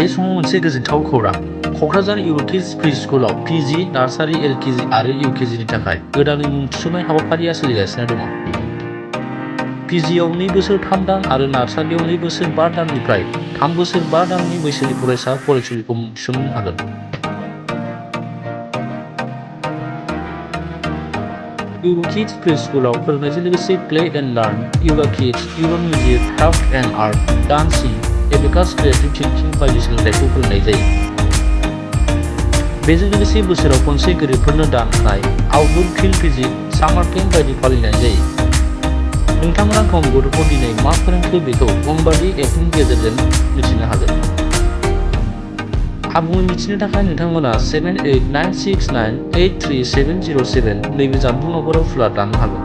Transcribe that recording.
बे समाव मोनसे गोजोनथाव खौरां। क'क्राझार इउर'किड्स प्रि स्कुलआव पिजि, नार्सारि, एलकेजि आरो इउकेजिनि थाखाय गोदानै मुं थिसननाय हाबाफारिया सोलिगासिनो दङ। पिजिआव 2 बोसोर 3 दान आरो नार्सारिआव 2 बोसोर 5 दाननिफ्राय 3 बोसोर 5 दाननि बैसोनि फरायसा फरायसुलिखौ मुं थिसननो हागोन। Eurokids प्रि स्कुलआव फोरोंनायजों लोगोसे play and learn, Eurokids, Euro music, craft and art, dancing, एबेकास creative thinking बायदि सोलोंथायखौ फोरोंनाय जायो। बेजों लोगोसे बोसोराव खनसे गोरिबफोरनो दान होनाय, आउटडोर फिल्ड भिजिट, सामार केम्प बायदि फालिनाय जायो। नोंथांमोना गावनि गथ'खौ दिनै मा फोरोंखो बेखौ अंगनबादि एपनि गेजेरजों मिथिनो हागोन। आबुङै मिथिनो थाखाय नोंथांमोना 7896983707 नैबे जानबुं नम्बराव सुलाद लानो हागोन।